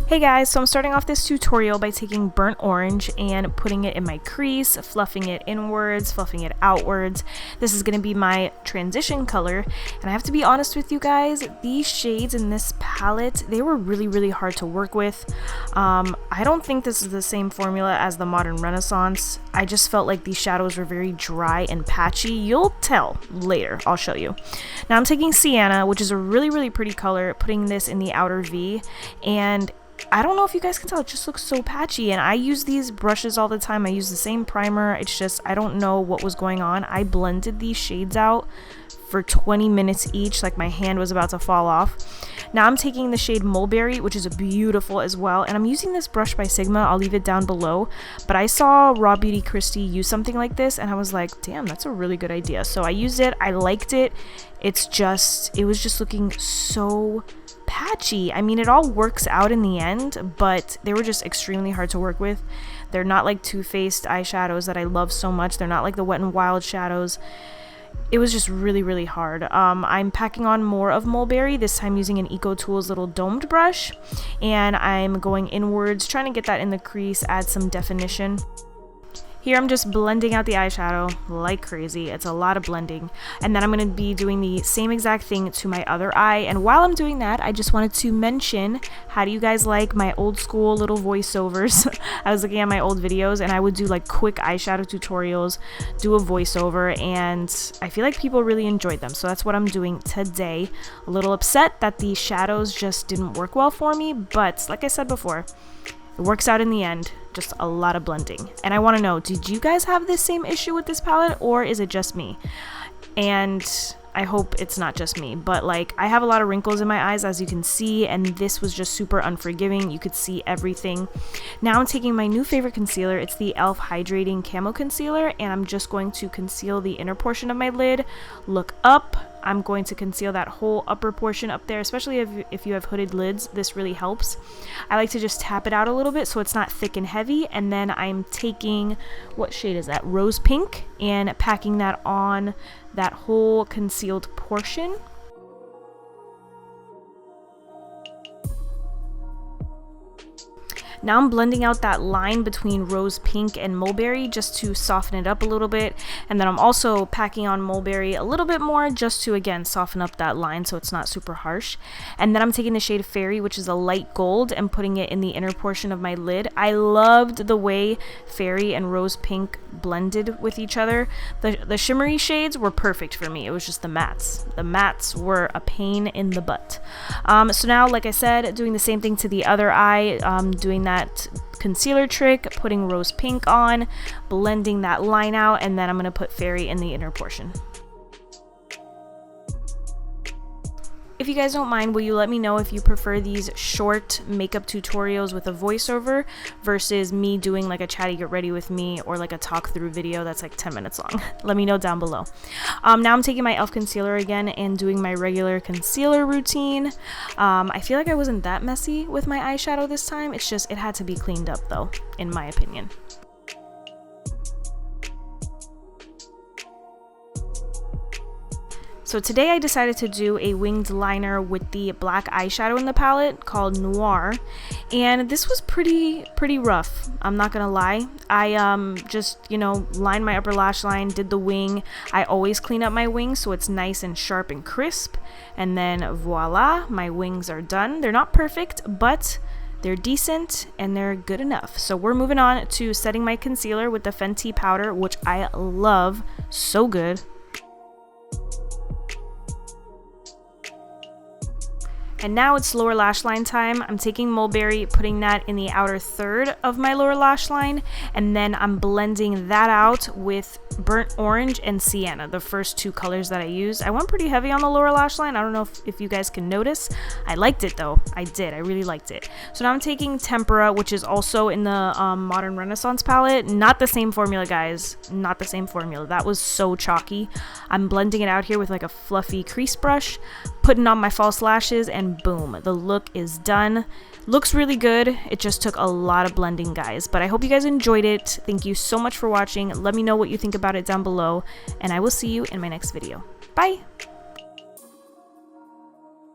Hey guys, so I'm starting off this tutorial by taking burnt orange and putting it in my crease, fluffing it inwards, fluffing it outwards. This is going to be my transition color, and I have to be honest with you guys, these shades in this palette, they were really hard to work with. I don't think this is the same formula as the Modern Renaissance. I just felt like these shadows were very dry and patchy. You'll tell later, I'll show you. Now I'm taking Sienna, which is a really pretty color, putting this in the outer V, and I don't know if you guys can tell, it just looks so patchy, and I use these brushes all the time. I use the same primer. It's just, I don't know what was going on. I blended these shades out for 20 minutes each, like my hand was about to fall off. Now I'm taking the shade Mulberry, which is beautiful as well, and I'm using this brush by Sigma. I'll leave it down below, but I saw Raw Beauty Christie use something like this, and I was like, damn, that's a really good idea. So I used it, I liked it. It was just looking so patchy. I mean, it all works out in the end, but they were just extremely hard to work with. They're not like Too Faced eyeshadows that I love so much. They're not like the Wet n Wild shadows. It was just really hard. I'm packing on more of Mulberry, this time using an EcoTools little domed brush, and I'm going inwards, trying to get that in the crease, add some definition. Here I'm just blending out the eyeshadow like crazy. It's a lot of blending. And then I'm going to be doing the same exact thing to my other eye. And while I'm doing that, I just wanted to mention, how do you guys like my old school little voiceovers? I was looking at my old videos and I would do like quick eyeshadow tutorials, do a voiceover, and I feel like people really enjoyed them. So that's what I'm doing today. A little upset that the shadows just didn't work well for me, but like I said before, it works out in the end. Just a lot of blending. And I want to know, did you guys have this same issue with this palette, or is it just me? And I hope it's not just me, but like, I have a lot of wrinkles in my eyes, as you can see, and this was just super unforgiving. You could see everything. Now I'm taking my new favorite concealer. It's the e.l.f. Hydrating Camo Concealer, and I'm just going to conceal the inner portion of my lid. Look up. I'm going to conceal that whole upper portion up there, especially if you have hooded lids. This really helps. I like to just tap it out a little bit so it's not thick and heavy, and then I'm taking, what shade is that? Rose Pink, and packing that on that whole concealed portion. Now I'm blending out that line between Rose Pink and Mulberry just to soften it up a little bit, and then I'm also packing on Mulberry a little bit more just to, again, soften up that line so it's not super harsh. And then I'm taking the shade Fairy, which is a light gold, and putting it in the inner portion of my lid. I loved the way Fairy and Rose Pink blended with each other. The shimmery shades were perfect for me. It was just the mattes. The mattes were a pain in the butt. So now, like I said, doing the same thing to the other eye, doing that concealer trick, putting Rose Pink on, blending that line out, and then I'm going to put Fairy in the inner portion. If you guys don't mind, will you let me know if you prefer these short makeup tutorials with a voiceover versus me doing like a chatty get ready with me, or like a talk through video that's like 10 minutes long? Let me know down below. Now I'm taking my e.l.f. concealer again and doing my regular concealer routine. I feel like I wasn't that messy with my eyeshadow this time. It's just, it had to be cleaned up though, in my opinion. So today I decided to do a winged liner with the black eyeshadow in the palette called Noir, and this was pretty rough, I'm not gonna lie. I just, you know, lined my upper lash line, did the wing. I always clean up my wings so it's nice and sharp and crisp, and then voila, my wings are done. They're not perfect, but they're decent and they're good enough. So we're moving on to setting my concealer with the Fenty powder, which I love, so good. And now it's lower lash line time. I'm taking Mulberry, putting that in the outer third of my lower lash line, and then I'm blending that out with Burnt Orange and Sienna, the first two colors that I used. I went pretty heavy on the lower lash line. I don't know if you guys can notice. I liked it though. I did. I really liked it. So now I'm taking Tempera, which is also in the Modern Renaissance palette. Not the same formula, guys. Not the same formula. That was so chalky. I'm blending it out here with like a fluffy crease brush, putting on my false lashes, and boom, the look is done. Looks really good. It just took a lot of blending, guys. But I hope you guys enjoyed it. Thank you so much for watching. Let me know what you think about it down below, and I will see you in my next video. Bye!